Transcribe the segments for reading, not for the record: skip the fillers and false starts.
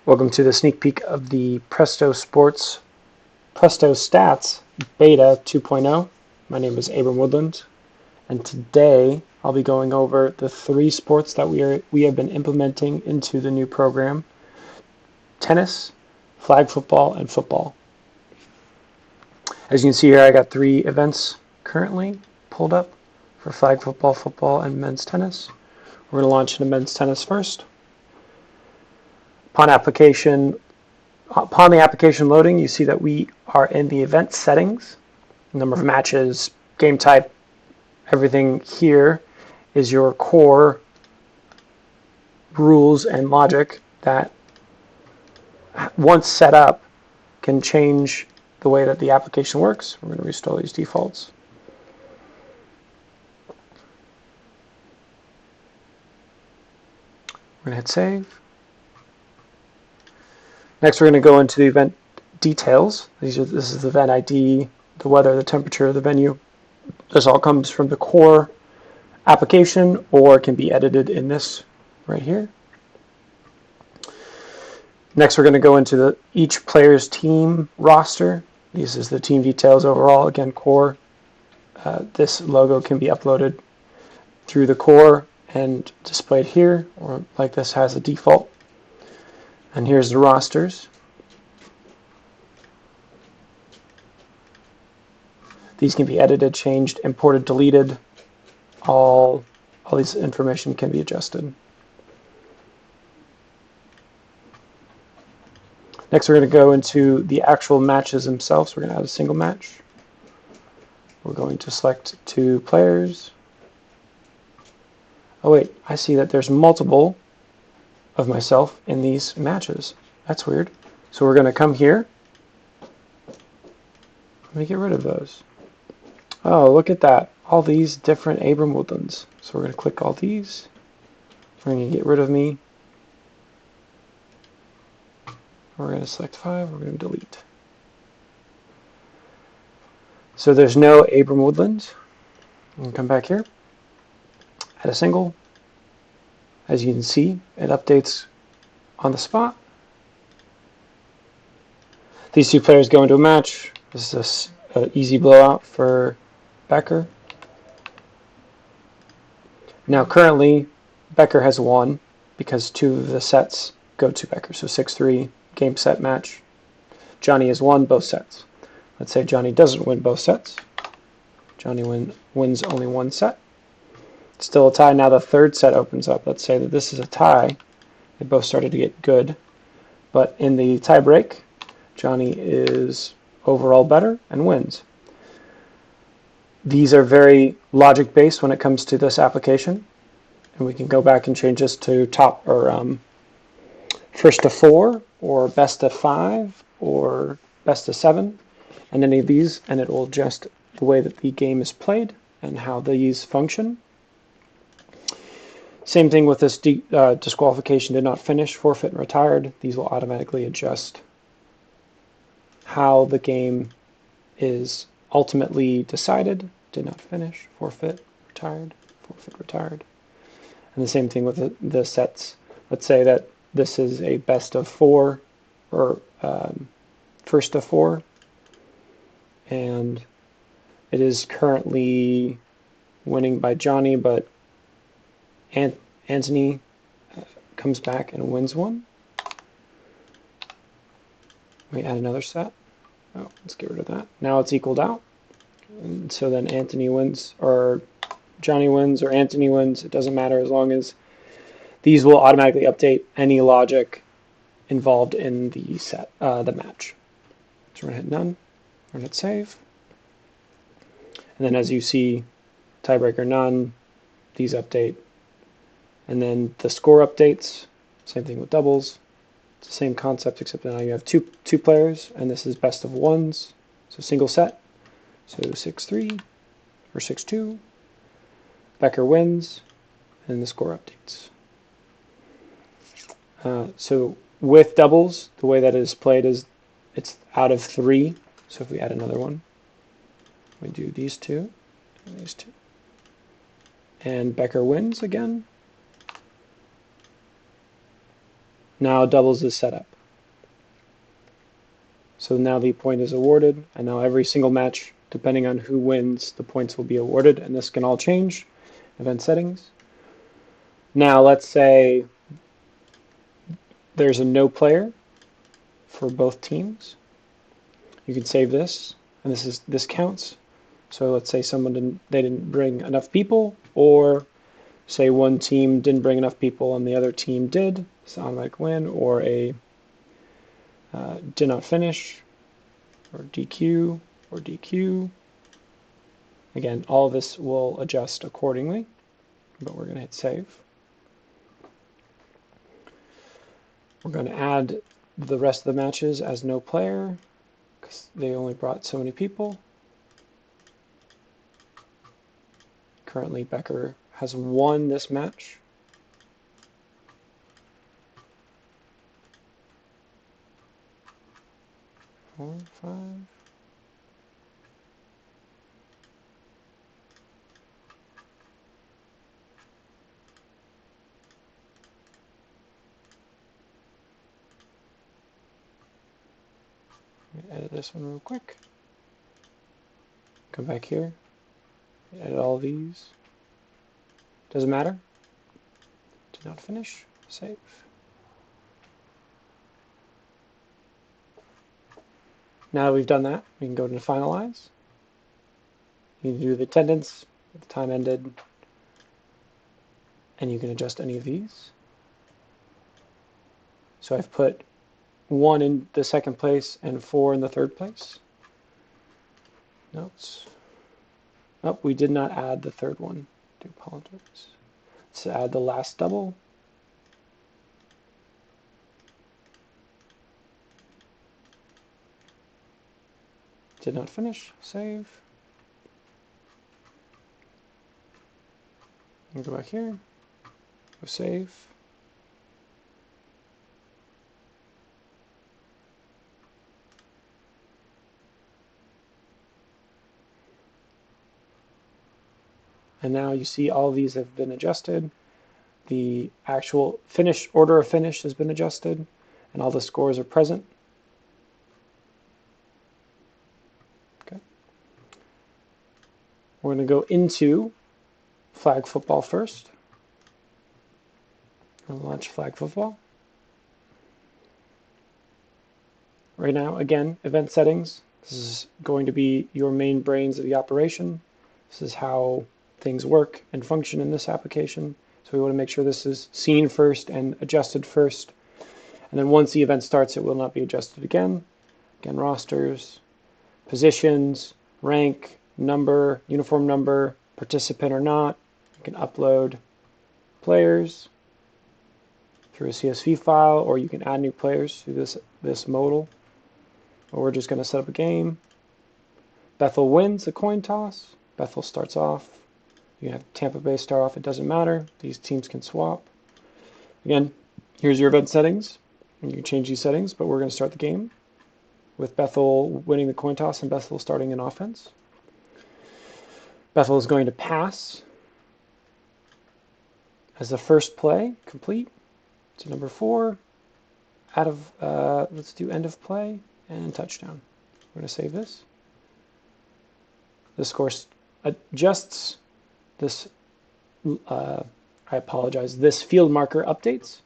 Welcome to the sneak peek of the Presto Stats Beta 2.0. My name is Abram Woodland, and today I'll be going over the 3 sports that we have been implementing into the new program: tennis, flag football, and football. As you can see here, I got 3 events currently pulled up for flag football, football, and men's tennis. We're going to launch into men's tennis first. Upon the application loading, you see that we are in the event settings. Number of matches, game type, everything here is your core rules and logic that, once set up, can change the way that the application works. We're going to restore these defaults. We're going to hit save. Next, we're going to go into the event details. This is the event ID, the weather, the temperature, the venue. This all comes from the core application, or can be edited in this right here. Next, we're going to go into each player's team roster. This is the team details overall. Again, core. This logo can be uploaded through the core and displayed here, or like this has a default. And here's the rosters. These can be edited, changed, imported, deleted. All this information can be adjusted. Next, we're going to go into the actual matches themselves. We're going to add a single match. We're going to select 2 players. Oh wait, I see that there's multiple of myself in these matches. That's weird. So we're going to come here. Let me get rid of those. Oh, look at that. All these different Abram Woodlands. So we're going to click all these. We're going to get rid of me. We're going to select 5. We're going to delete. So there's no Abram Woodlands. I'm going to come back here. Add a single. As you can see, it updates on the spot. These 2 players go into a match. This is an easy blowout for Becker. Now currently, Becker has won because 2 of the sets go to Becker. So 6-3 game set match. Johnny has won both sets. Let's say Johnny doesn't win both sets. Johnny wins only 1 set. It's still a tie. Now the 3rd set opens up. Let's say that this is a tie. They both started to get good. But in the tie break, Johnny is overall better and wins. These are very logic based when it comes to this application. And we can go back and change this to top or first to 4 or best of 5 or best of 7 and any of these, and it will adjust the way that the game is played and how these function. Same thing with this disqualification, did not finish, forfeit, and retired. These will automatically adjust how the game is ultimately decided. Did not finish, forfeit, retired, forfeit, retired. And the same thing with the sets. Let's say that this is a best of 4 or first of 4, and it is currently winning by Johnny, but Anthony comes back and wins one. We add another set. Oh, let's get rid of that. Now it's equaled out. And so then Anthony wins, or Johnny wins, or Anthony wins. It doesn't matter, as long as these will automatically update any logic involved in the set, the match. So we're going to hit none. We're going to hit save. And then as you see, tiebreaker none, these update. And then the score updates, same thing with doubles. It's the same concept, except now you have two players, and this is best of 1s, so single set. So 6-3 or 6-2. Becker wins, and the score updates. So with doubles, the way that it is played is it's out of 3. So if we add another one, we do these 2 and these 2. And Becker wins again. Now doubles is set up. So now the point is awarded, and now every single match, depending on who wins, the points will be awarded, and this can all change. Event settings. Now let's say there's a no player for both teams. You can save this, and this counts. So let's say they didn't bring enough people, or say one team didn't bring enough people and the other team did. It's an automatic win, or a did not finish, or DQ, or DQ. Again, all of this will adjust accordingly, but we're going to hit save. We're going to add the rest of the matches as no player, because they only brought so many people. Currently, Becker has won this match. Four, five. Edit this one real quick. Come back here. Edit all these. Doesn't matter. Did not finish. Save. Now that we've done that, we can go to finalize. You can do the attendance, the time ended, and you can adjust any of these. So I've put 1 in the second place and 4 in the third place. Notes. Oh, we did not add the third one. I do apologize. Let's add the last double. Did not finish. Save. And go back here. Go save. And now you see all of these have been adjusted. The actual order of finish has been adjusted, and all the scores are present. Okay. We're going to go into flag football first. I'll launch flag football. Right now, again, event settings. This is going to be your main brains of the operation. This is how things work and function in this application. So we want to make sure this is seen first and adjusted first. And then once the event starts, it will not be adjusted again. Again, rosters, positions, rank, number, uniform number, participant or not. You can upload players through a CSV file, or you can add new players through this modal. Or we're just going to set up a game. Bethel wins the coin toss. Bethel starts off. You have Tampa Bay start off. It doesn't matter. These teams can swap. Again, here's your event settings. And you can change these settings, but we're going to start the game with Bethel winning the coin toss and Bethel starting in offense. Bethel is going to pass as the first play complete to number 4. Out of let's do end of play and touchdown. We're going to save this. This course adjusts this. I apologize. This field marker updates,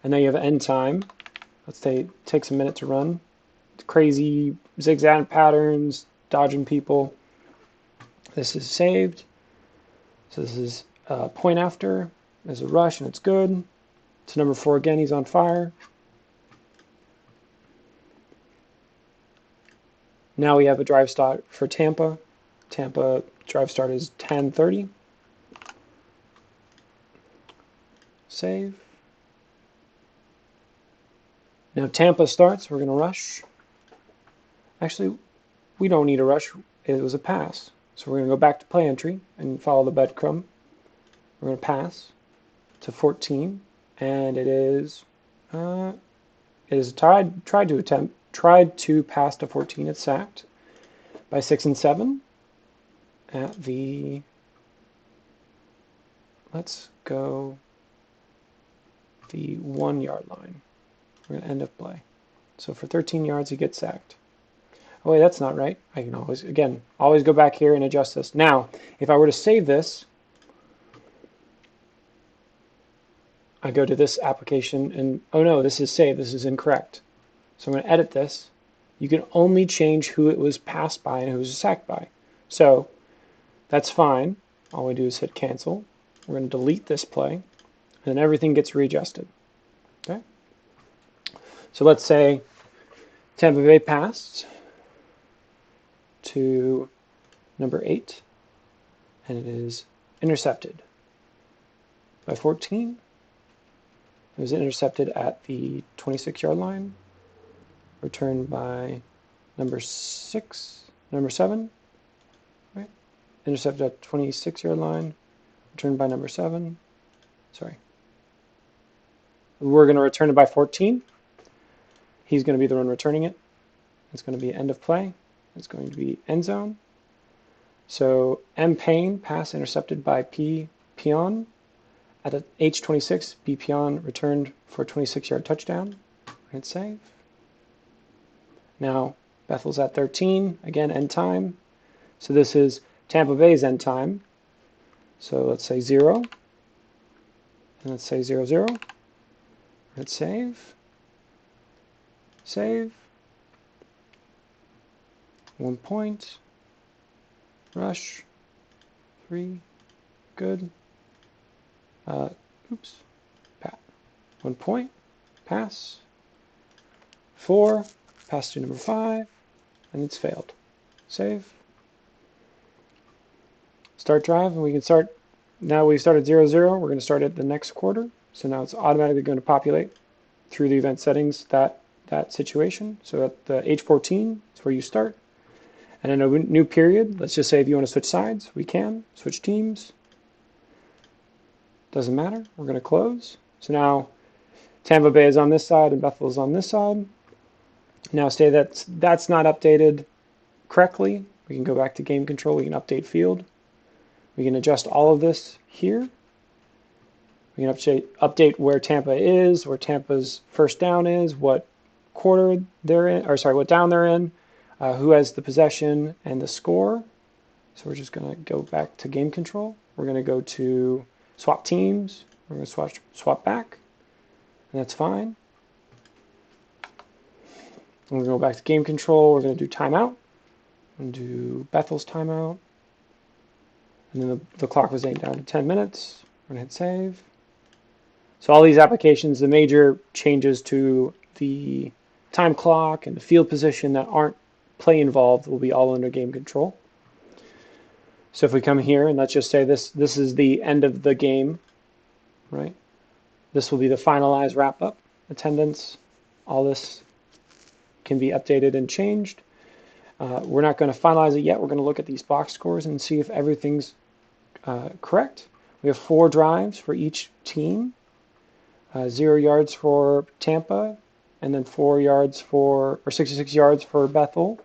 and now you have end time. Let's say it takes a minute to run. It's crazy zigzag patterns, dodging people. This is saved. So this is point after. There's a rush, and it's good. To number 4 again. He's on fire. Now we have a drive start for Tampa. Tampa drive start is 10:30. Save. Now Tampa starts. We're going to rush. Actually, we don't need a rush. It was a pass. So we're going to go back to play entry and follow the breadcrumb. We're going to pass to 14, and it is tried to pass to 14. It's sacked by 6 and 7 at the, let's go the 1 yard line. We're going to end of play. So for 13 yards, he gets sacked. Oh wait, that's not right. I can always, again, always go back here and adjust this. Now, if I were to save this, I go to this application and, oh no, this is saved, this is incorrect. So I'm going to edit this. You can only change who it was passed by and who it was sacked by. So that's fine. All we do is hit cancel. We're going to delete this play, and then everything gets readjusted. Okay. So let's say Tampa Bay passed to number 8, and it is intercepted by 14. It was intercepted at the 26-yard line, returned by number 7, right? Intercepted at 26-yard line, returned by number 7. Sorry. We're going to return it by 14. He's going to be the one returning it. It's going to be end of play. It's going to be end zone. So M. Payne, pass intercepted by P. Pion. At H26, B. Pion returned for a 26-yard touchdown. Hit save. Now Bethel's at 13. Again, end time. So this is Tampa Bay's end time. So let's say 0. And let's say 0, 0. Hit save. Save. 1 point. Rush. 3. Good. Oops. Pat. 1 point. Pass. 4. Pass to number 5. And it's failed. Save. Start drive, and we can start. Now we start at 0, 0. We're going to start at the next quarter. So now it's automatically going to populate through the event settings that situation. So at the H14 is where you start. And in a new period, let's just say if you want to switch sides, we can. Switch teams. Doesn't matter. We're going to close. So now Tampa Bay is on this side and Bethel is on this side. Now say that's not updated correctly. We can go back to game control. We can update field. We can adjust all of this here. We can update where Tampa is, where Tampa's first down is, what quarter they're in, or sorry, what down they're in, who has the possession and the score. So we're just going to go back to game control. We're going to go to swap teams. We're going to swap back, and that's fine. We're going to go back to game control. We're going to do timeout. And do Bethel's timeout. And then the clock was down to 10 minutes. We're going to hit save. So all these applications, the major changes to the time clock and the field position that aren't play involved will be all under game control. So if we come here and let's just say this is the end of the game, right? This will be the finalized wrap-up, attendance. All this can be updated and changed. We're not going to finalize it yet. We're going to look at these box scores and see if everything's correct. We have 4 drives for each team. 0 yards for Tampa, and then 66 yards for Bethel.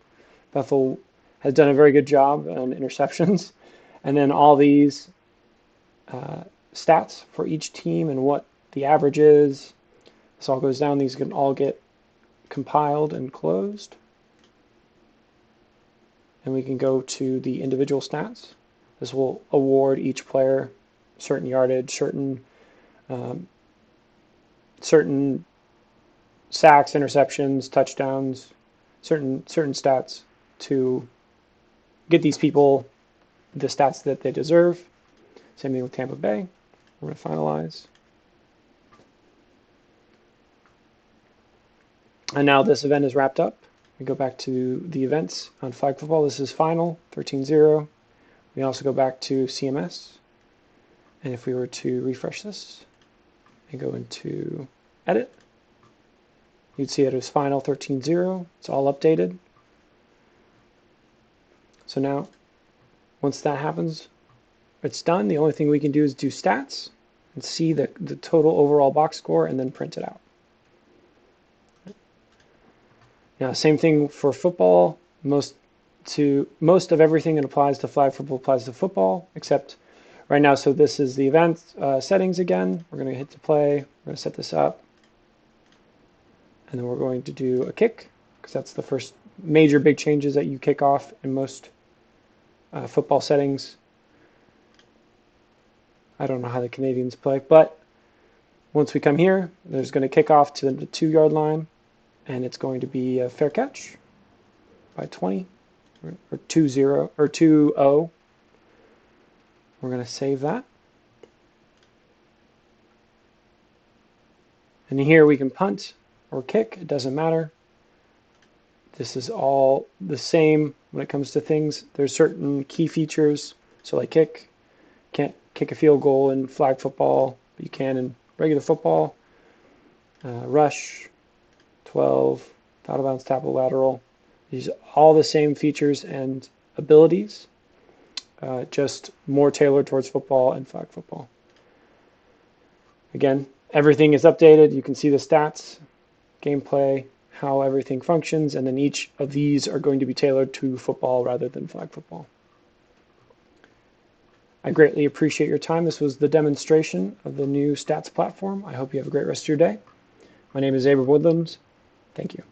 Bethel has done a very good job on interceptions. And then all these stats for each team and what the average is. This all goes down. These can all get compiled and closed. And we can go to the individual stats. This will award each player certain yardage, certain sacks, interceptions, touchdowns, certain stats to get these people the stats that they deserve. Same thing with Tampa Bay. We're going to finalize. And now this event is wrapped up. We go back to the events on flag football. This is final, 13-0. We can also go back to CMS. And if we were to refresh this and go into edit, you'd see it as final 13-0. It's all updated. So now, once that happens, it's done. The only thing we can do is do stats and see the total overall box score and then print it out. Now, same thing for football. Most of everything that applies to flag football applies to football, except right now. So this is the event settings again. We're going to hit to play. We're going to set this up. And then we're going to do a kick, because that's the first major big changes that you kick off in most football settings. I don't know how the Canadians play, but once we come here, there's going to kick off to the 2-yard line, and it's going to be a fair catch by 20 or 2-0 or 2-0. We're going to save that. And here we can punt or kick, it doesn't matter. This is all the same when it comes to things. There's certain key features, so like kick, can't kick a field goal in flag football, but you can in regular football. Rush, 12, out of bounds, tackle, lateral. These are all the same features and abilities, just more tailored towards football and flag football. Again, everything is updated. You can see the stats, gameplay, how everything functions, and then each of these are going to be tailored to football rather than flag football. I greatly appreciate your time. This was the demonstration of the new stats platform. I hope you have a great rest of your day. My name is Abram Woodlands. Thank you.